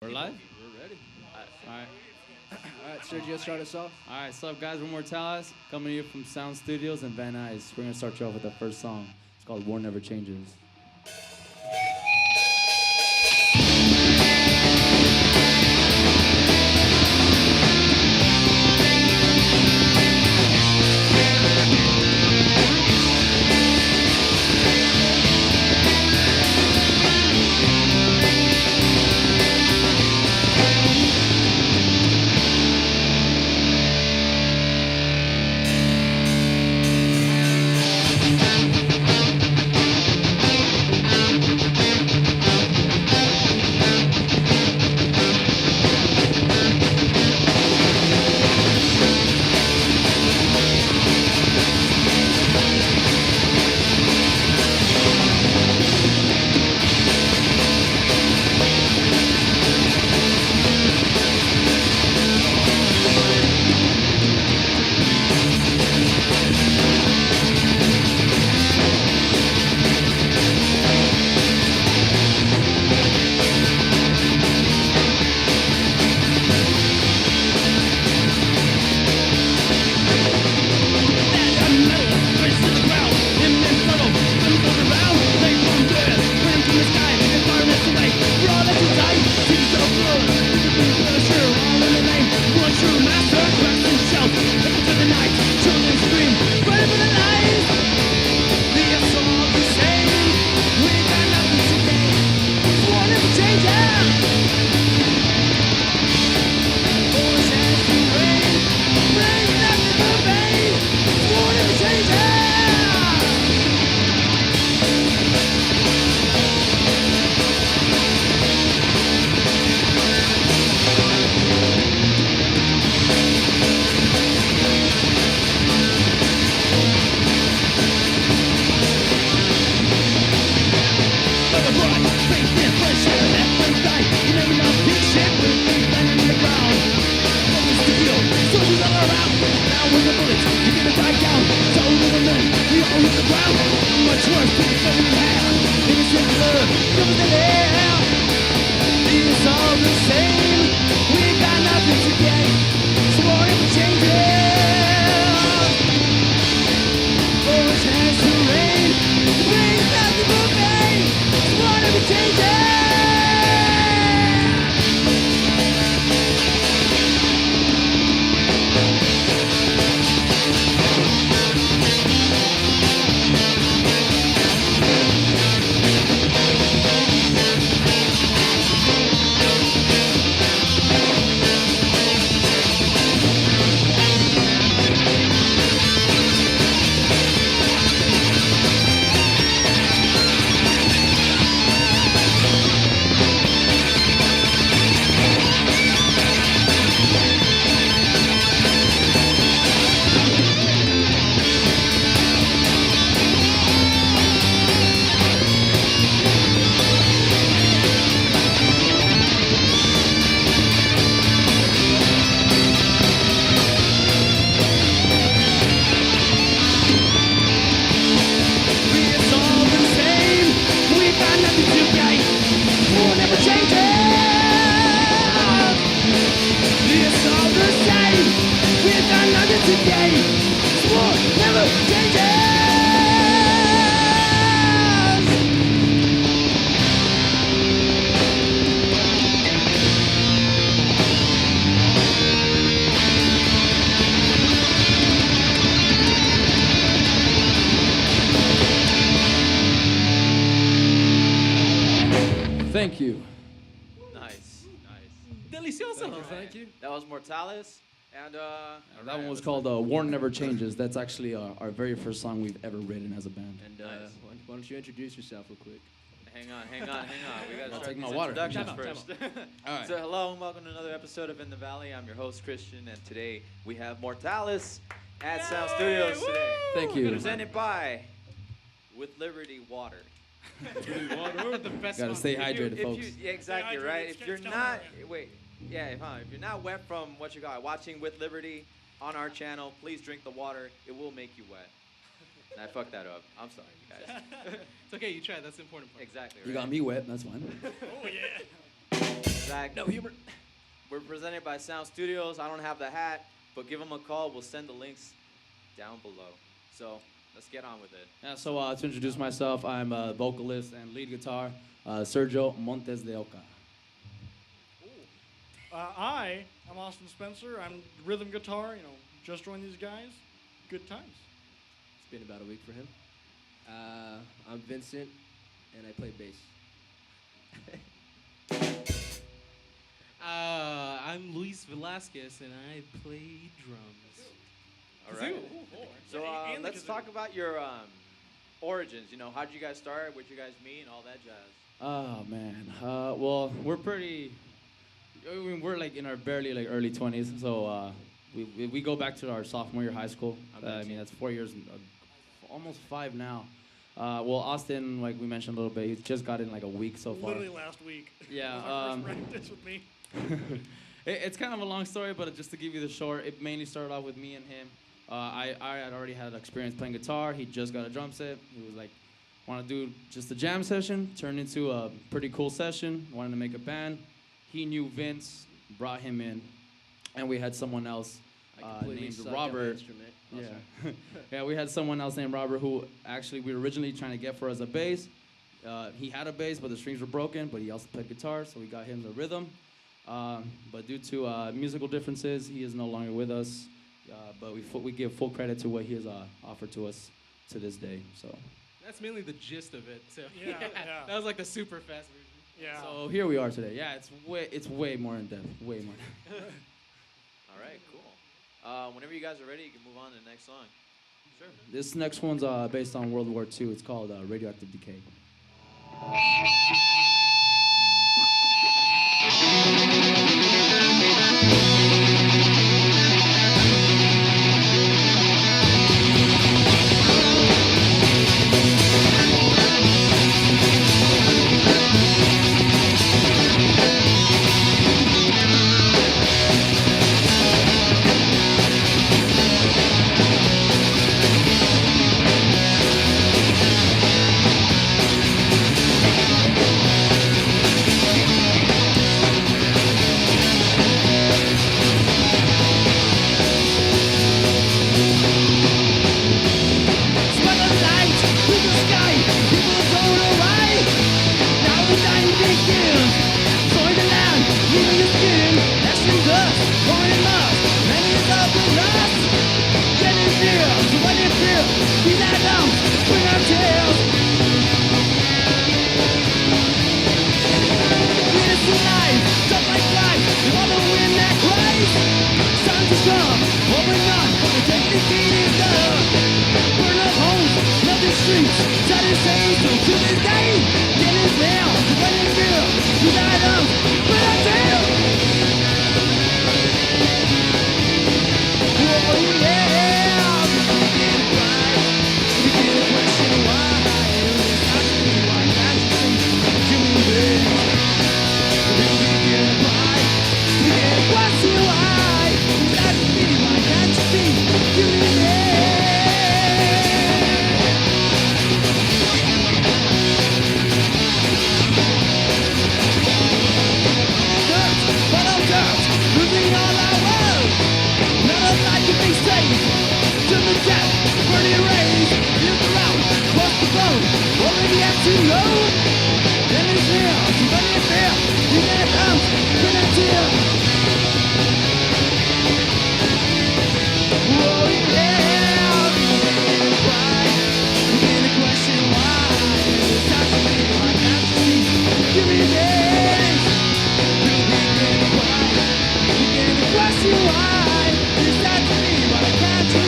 We're live? We're ready. All right. All right, Sergio, start us off. All right, what's up, guys? We're Mortalis, coming to you from Sound Studios in Van Nuys. We're going to start you off with the first song. It's called War Never Changes. Thank you. Nice. Delicioso. Thank you. That was Mortalis, and That one was called War Never Changes. That's actually our very first song we've ever written as a band. And Why don't you introduce yourself real quick? hang on. We gotta I'll start take my these water. introductions Time out, first. All right. So hello and welcome to another episode of In the Valley. I'm your host Christian, and today we have Mortalis at Sound Studios today. Thank you. Presented by With Liberty Water. The best Gotta one. stay hydrated, folks. Yeah, exactly, Stay right? hydrated, If you're stay not, strong. wait, yeah, if you're not wet from what you got, watching With Liberty on our channel, please drink the water. It will make you wet. And I fucked that up. I'm sorry, you guys. It's okay, you tried. That's the important part. Exactly. You right? got me wet, that's fine. Oh, yeah. Zach. No humor. We're presented by Sound Studios. I don't have the hat, but give them a call. We'll send the links down below. So let's get on with it. Yeah, so to introduce myself, I'm a vocalist and lead guitar, Sergio Montes de Oca. I'm Austin Spencer. I'm rhythm guitar, just joined these guys. Good times. It's been about a week for him. I'm Vincent, and I play bass. I'm Luis Velasquez, and I play drums. All right. Kazoo. So let's talk about your origins. How did you guys start? Where'd you guys meet, and all that jazz? Oh man. Well, we're pretty. We're like in our barely early 20s. So we go back to our sophomore year of high school. That's 4 years, almost 5 now. Well, Austin, like we mentioned a little bit, he just got in like a week so far. Literally last week. Yeah. Was our first practice with me. It's kind of a long story, but just to give you the short, it mainly started off with me and him. I had already had experience playing guitar. He just got a drum set. He was like, want to do just a jam session. Turned into a pretty cool session. Wanted to make a band. He knew Vince, brought him in, and we had someone else named Robert. Yeah, yeah, we had someone else named Robert who actually we were originally trying to get for us a bass. He had a bass, but the strings were broken. But he also played guitar, so we got him the rhythm. But due to musical differences, he is no longer with us. But we give full credit to what he has offered to us to this day. So That's mainly the gist of it. So Yeah. that was like the super fast version. Yeah. so here we are today. Yeah, it's way more in depth. Way more. All right, cool. Whenever you guys are ready, you can move on to the next song. Sure. This next one's based on World War II. It's called Radioactive Decay. Why? Is that to me? Why can't you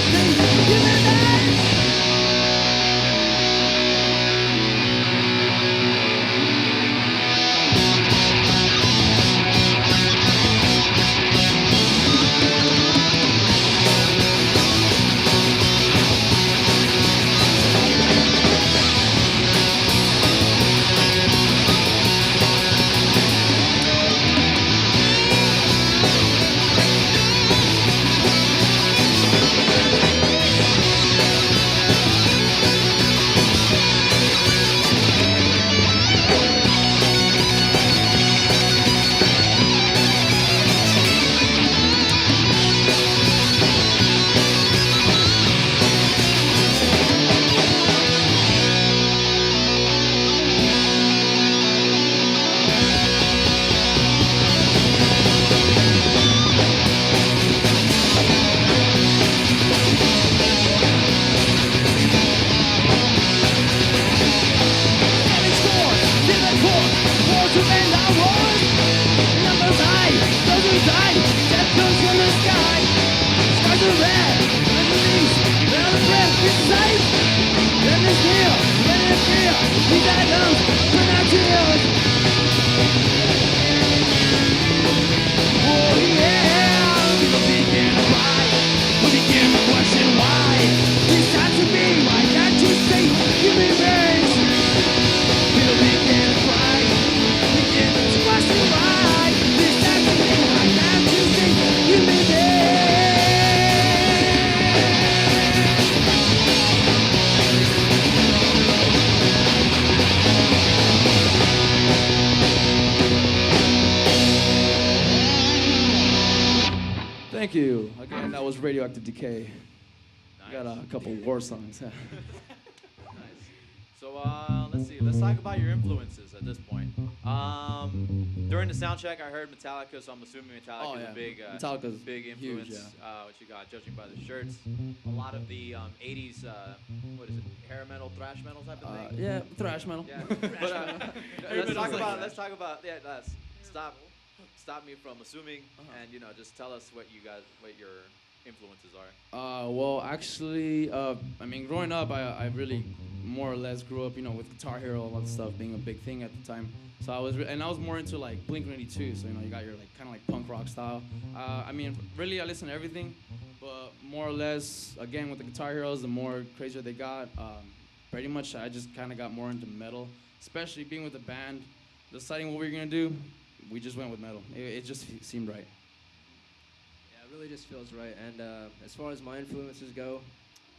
Thank you. Again, that was Radioactive Decay. Nice. Got a couple war songs. Nice. So let's see. Let's talk about your influences at this point. During the sound check, I heard Metallica, so I'm assuming Metallica is a big, Metallica's big huge, influence. What you got, judging by the shirts. A lot of the 80s, what is it, hair metal, thrash metal type of thing. Yeah, thrash metal. Yeah. But let's talk about. Yeah, stop me from assuming, and just tell us what your influences are. Well, actually, I mean, growing up, I really more or less grew up, with Guitar Hero, all that stuff being a big thing at the time. So I was more into like Blink-182. So you got your kind of like punk rock style. I mean, really, I listen to everything, but more or less, again, with the Guitar Heroes, the more crazier they got, pretty much I just kind of got more into metal, especially being with the band, deciding what we were gonna do. We just went with metal. It just seemed right. Yeah, it really just feels right. And as far as my influences go,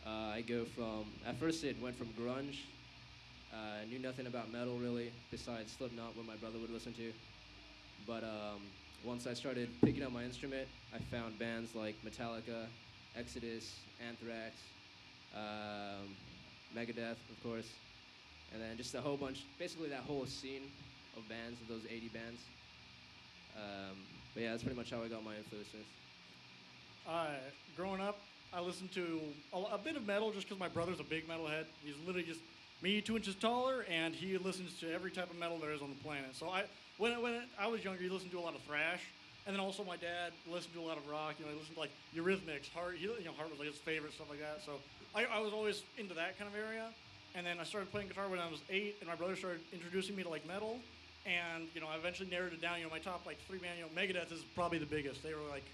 I go from, at first it went from grunge. I knew nothing about metal really, besides Slipknot, what my brother would listen to. But once I started picking up my instrument, I found bands like Metallica, Exodus, Anthrax, Megadeth, of course, and then just a whole bunch, basically that whole scene of bands, of those 80 bands. But yeah, that's pretty much how I got my influences. Growing up, I listened to a bit of metal just because my brother's a big metalhead. He's literally just me 2 inches taller, and he listens to every type of metal there is on the planet. So when I was younger, he listened to a lot of thrash, and then also my dad listened to a lot of rock. He listened to like Eurythmics, Heart. Heart was like his favorite, stuff like that. So I was always into that kind of area. And then I started playing guitar when I was 8, and my brother started introducing me to like metal. And I eventually narrowed it down. My top like 3 band, Megadeth is probably the biggest. They were like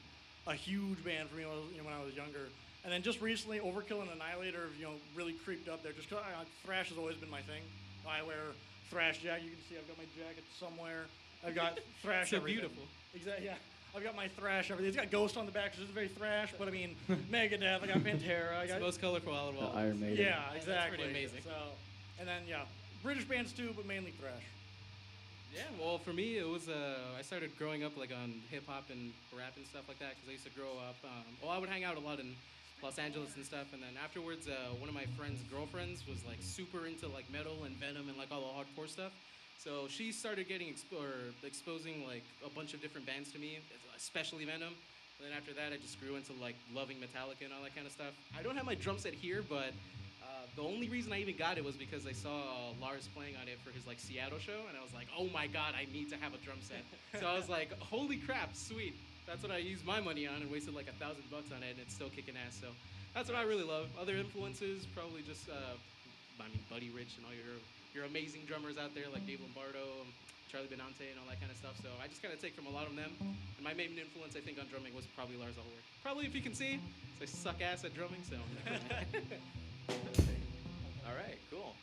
a huge band for me when I was younger. And then just recently, Overkill and Annihilator, really creeped up there. Just 'cause thrash has always been my thing. I wear thrash jacket. You can see I've got my jacket somewhere. I've got thrash. So everything. beautiful. Exactly. Yeah. I've got my thrash everything. It's got Ghost on the back, so it's very thrash. But I mean, Megadeth. I got Pantera. It's the most colorful out of all. Iron Maiden. Yeah, exactly. That's pretty amazing. So, and then British bands too, but mainly thrash. Yeah, well, for me, it was, I started growing up, like, on hip-hop and rap and stuff like that, because I used to grow up, I would hang out a lot in Los Angeles and stuff, and then afterwards, one of my friend's girlfriends was, like, super into, like, metal and Venom and, like, all the hardcore stuff, so she started getting, exposing, like, a bunch of different bands to me, especially Venom, and then after that, I just grew into, like, loving Metallica and all that kind of stuff. I don't have my drum set here, but the only reason I even got it was because I saw Lars playing on it for his like Seattle show, and I was like, oh my god, I need to have a drum set. So I was like, holy crap, sweet. That's what I used my money on and wasted like $1,000 on it, and it's still kicking ass. So that's what I really love. Other influences, probably just, Buddy Rich and all your amazing drummers out there like Dave Lombardo, Charlie Benante, and all that kind of stuff. So I just kind of take from a lot of them. And my main influence, I think, on drumming was probably Lars Ulrich. Probably, if you can see, so I suck ass at drumming, so. All right, cool.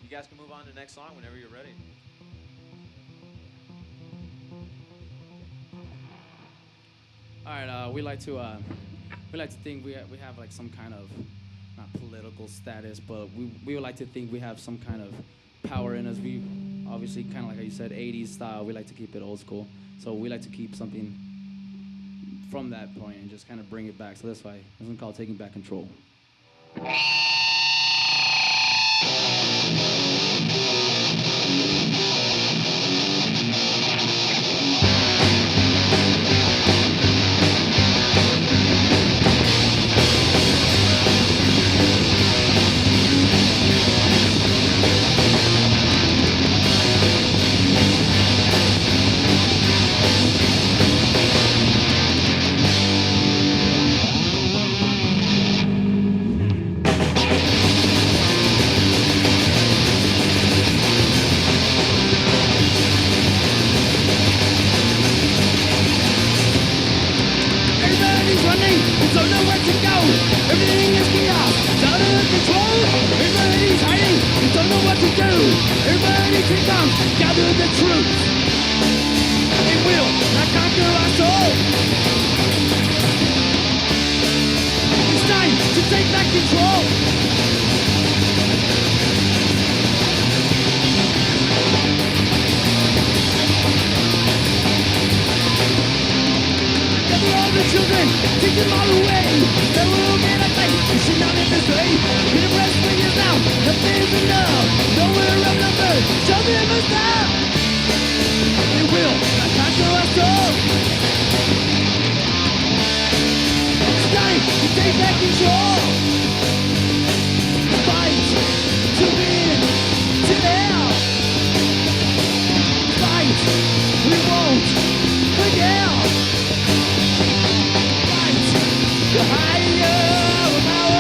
You guys can move on to the next song whenever you're ready. All right, we like to think we have like some kind of not political status, but we would like to think we have some kind of power in us. We obviously kind of like how you said, 80s style. We like to keep it old school, so we like to keep something from that point and just kind of bring it back. So that's why this one's called Taking Back Control. children, take them all away. The little man I fight, you should not in this way. Get a breast for you now, nothing is enough. Nowhere around the bird, show them a stop. They will not conquer us all. It's time to take back control. Fight to win, to now. Fight, we won't back down. Fight, the higher of our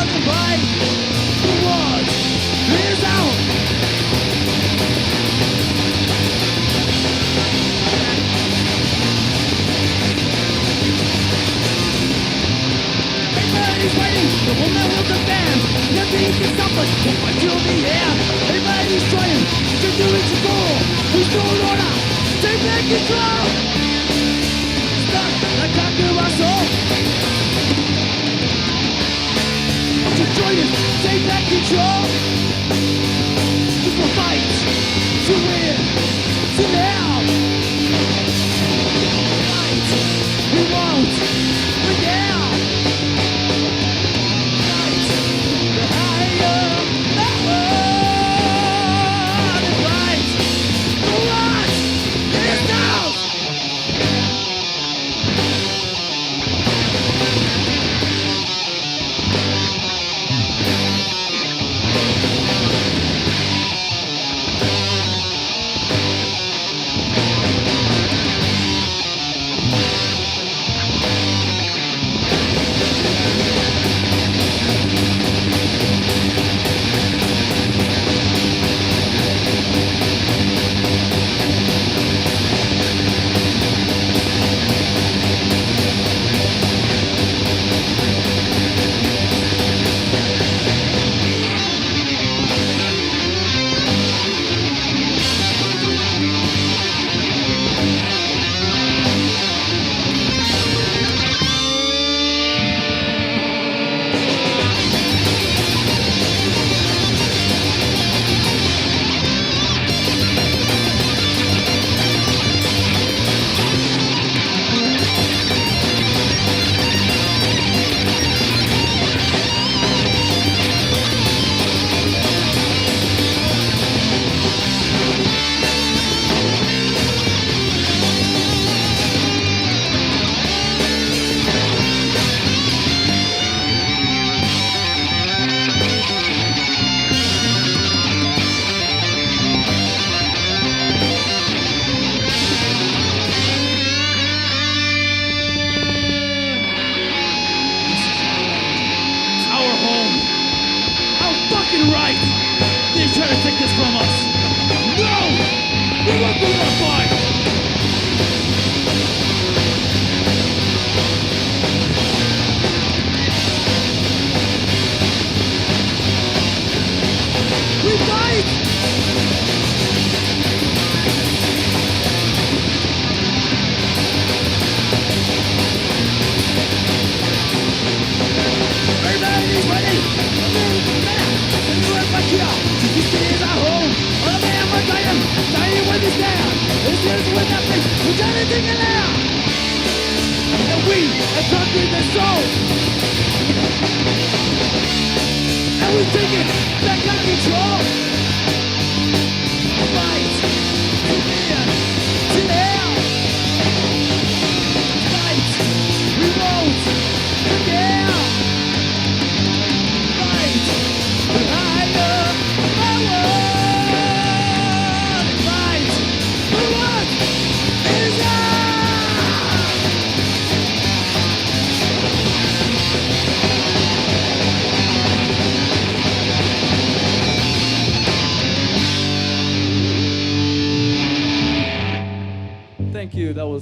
the fight, the what is out. Everybody's fighting, the woman will defend. Nothing can stop us, we'll fight till the end. Everybody's trying to do it to goal. Restore order, take back control. Stop the conquer our soul. To join us, take back control. This will fight to win, to now. Fight, we won't back down.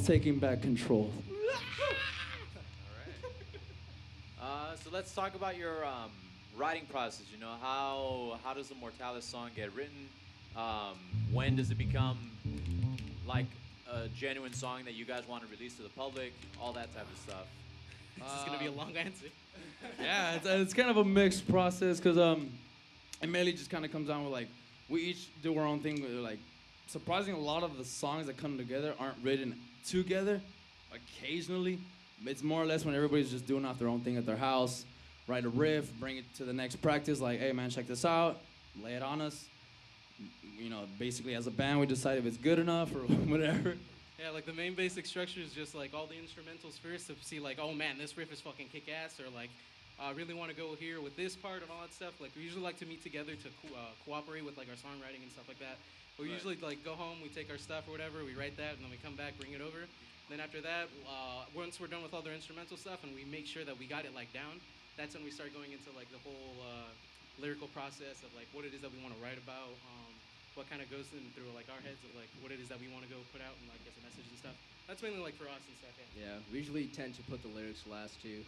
Taking back control. All right. So let's talk about your writing process. You know, how does the Mortalis song get written? When does it become like a genuine song that you guys want to release to the public? All that type of stuff. This is gonna be a long answer. Yeah, it's kind of a mixed process because it mainly just kind of comes down with like we each do our own thing. Like surprisingly, a lot of the songs that come together aren't written together. occasionally. It's more or less when everybody's just doing off their own thing at their house. Write a riff, bring it to the next practice. Like, hey man, check this out. Lay it on us. You know, basically as a band, we decide if it's good enough or whatever. Yeah, like the main basic structure is just like all the instrumentals first to see like, oh man, this riff is fucking kick ass, or like, I really want to go here with this part and all that stuff. Like we usually like to meet together to cooperate with like our songwriting and stuff like that. But we usually like go home, we take our stuff or whatever, we write that, and then we come back, bring it over. Then after that, once we're done with all their instrumental stuff and we make sure that we got it like down, that's when we start going into like the whole lyrical process of like what it is that we want to write about, what kind of goes in through like our heads of like what it is that we want to go put out and like as a message and stuff. That's mainly like for us and stuff. Yeah, we usually tend to put the lyrics last too,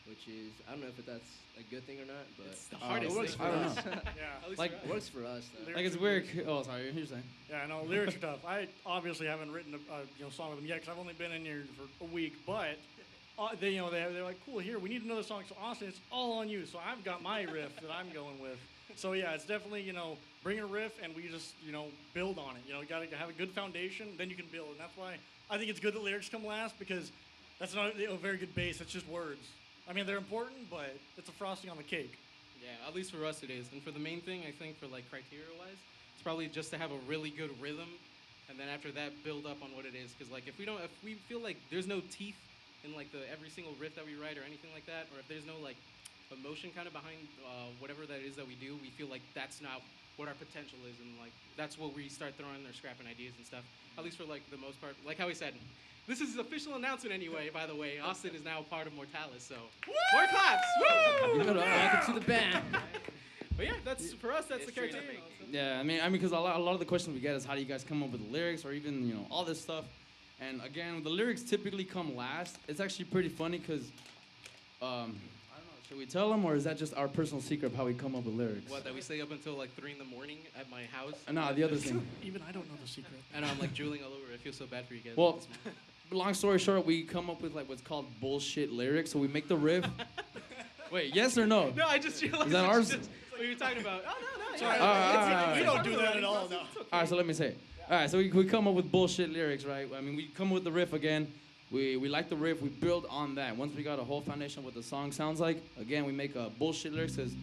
which is, I don't know if that's a good thing or not, but It's the hardest it works thing. for I don't us. Yeah. Like, It works for us though. Like it's weird. Oh, sorry, you're saying. Yeah, I know lyrics are tough. I obviously haven't written a song with them yet because I've only been in here for a week. But they're like, cool. Here, we need another song. So Austin, it's all on you. So I've got my riff that I'm going with. So yeah, it's definitely bring a riff and we just build on it. You got to have a good foundation, then you can build. And that's why I think it's good that lyrics come last because that's not a very good base. It's just words. I mean, they're important, but it's a frosting on the cake. Yeah, at least for us it is. And for the main thing, I think for like criteria-wise, it's probably just to have a really good rhythm, and then after that, build up on what it is. Because like if we feel like there's no teeth in like every single riff that we write or anything like that, or if there's no like emotion kind of behind whatever that is that we do, we feel like that's not what our potential is, and like that's what we start throwing or scrapping ideas and stuff. At least for like the most part, like how he said. This is his official announcement anyway, by the way. Austin is now part of Mortalis, so more claps! Woo! Welcome to the band. But yeah, that's for us. That's the History in the criteria. making. Yeah, I mean, because a lot of the questions we get is how do you guys come up with the lyrics or even all this stuff. And again, the lyrics typically come last. It's actually pretty funny because I don't know. Should we tell them or is that just our personal secret of how we come up with lyrics? What, that we stay up until like 3 in the morning at my house? No, the other thing. Even I don't know the secret. I know, I'm like drooling all over. I feel so bad for you guys. Well, long story short, we come up with like what's called bullshit lyrics. So we make the riff. Wait, yes or no? no, I just realized Is that it's ours? just what you're talking about. Oh, no, Sorry, all we right. don't do that at all. No. All right, so let me say it. All right, so we come up with bullshit lyrics, right? I mean, we come up with the riff again. We like the riff. We build on that. Once we got a whole foundation of what the song sounds like, again, we make bullshit lyrics. Cause,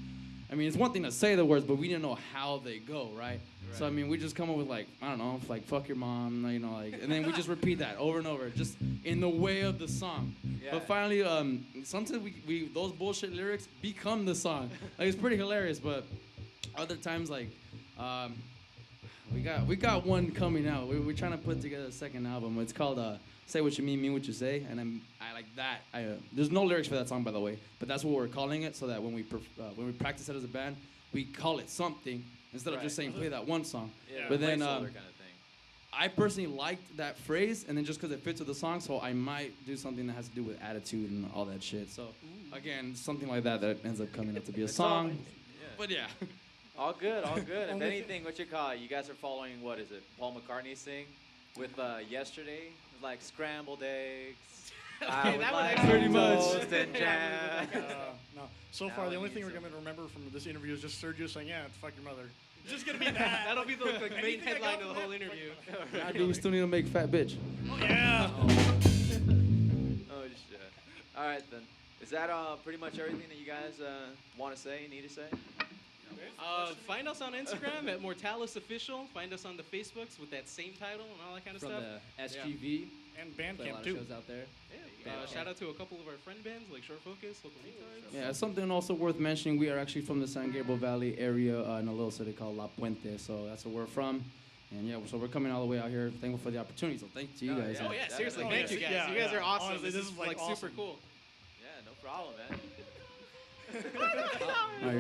I mean, it's one thing to say the words, but we didn't know how they go, right? So, I mean, we just come up with, like, I don't know, like, fuck your mom, and then we just repeat that over and over, just in the way of the song. Yeah. But finally, sometimes we those bullshit lyrics become the song. Like, it's pretty hilarious, but other times, like, we got one coming out. We're trying to put together a second album. It's called Say What You Mean What You Say, and I like that. There's no lyrics for that song, by the way, but that's what we're calling it, so that when we practice it as a band, we call it something instead of just saying play that one song. Yeah, But then placeholder kind of thing. I personally liked that phrase, and then just because it fits with the song, so I might do something that has to do with attitude and all that shit. So again, something like that ends up coming up to be a It's all- song. yeah. But yeah. All good, all good. If anything, what you call it? You guys are following, what is it, Paul McCartney's thing with yesterday? Like scrambled eggs. Okay, that one like actually- Pretty much. toast and jam. No. So Now far, I the only need thing we're some. going to remember from this interview is just Sergio saying, "Yeah, it's fuck your mother." It's just going to be that. That'll be the main Anything that headline got of the from whole that, interview. I do. We still need to make fat bitch. Oh yeah. Oh shit. All right then. Is that pretty much everything that you guys want to say, need to say? Find us on Instagram at Mortalis Official. Find us on the Facebooks with that same title and all that kind of From stuff. the SGV. And Play a lot Bandcamp of too. shows out there. Shout out to a couple of our friend bands like Short Focus, Local Retards. Yeah, something also worth mentioning. We are actually from the San Gabriel Valley area in a little city called La Puente. So that's where we're from. And yeah, so we're coming all the way out here. Thankful for the opportunity. So thank you No, guys. yeah. Oh yeah, seriously, Oh, thank yeah. you guys. Yeah, You guys yeah. are awesome. Honestly, this is like awesome. super cool. Yeah, no problem, man. No,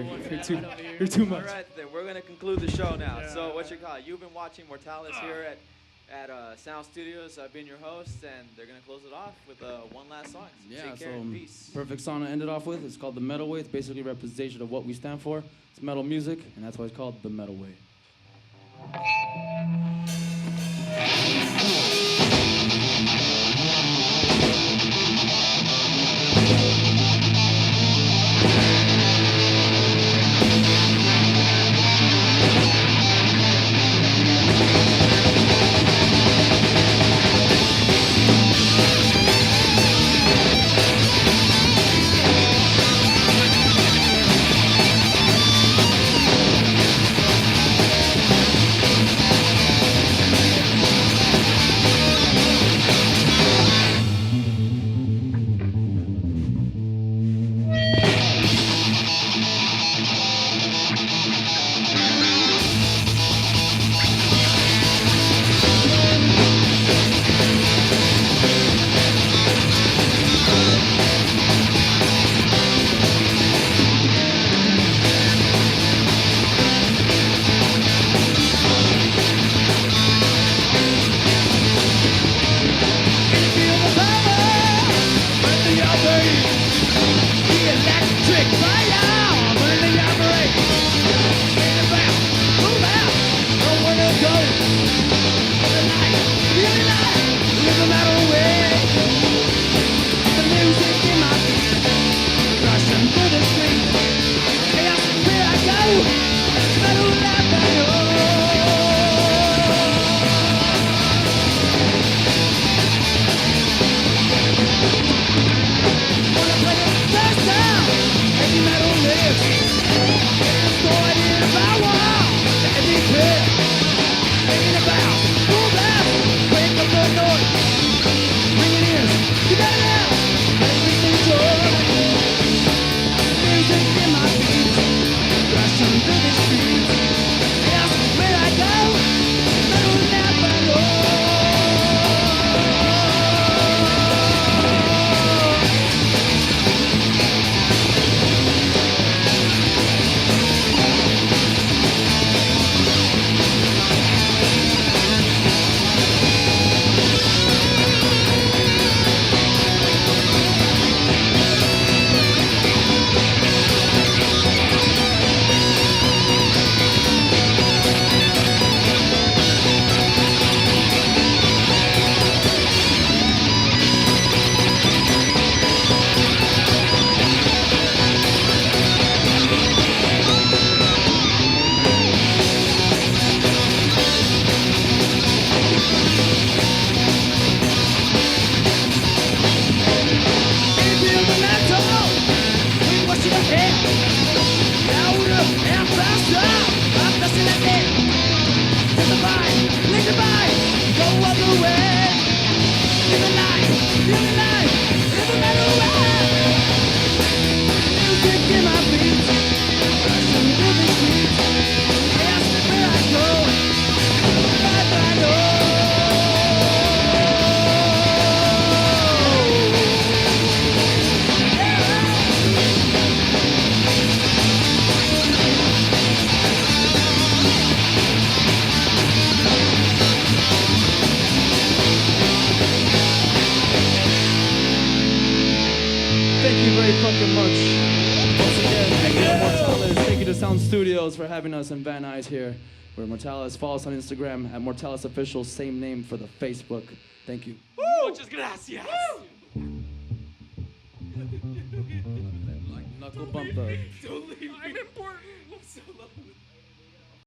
you're too All much. right, then we're gonna conclude the show now. Yeah. So what you call it? You've been watching Mortalis here at Sound Studios. I've been your host, and they're gonna close it off with one last song. So Yeah, take care so and peace. perfect song to end it off with. It's called The Metal Way. It's basically a representation of what we stand for. It's metal music, and that's why it's called The Metal Way. Studios for having us in Van Nuys here. We're Mortalis. Follow us on Instagram at Mortalis Official, same name for the Facebook. Thank you. Muchas gracias. Knuckle bump the. I'm important.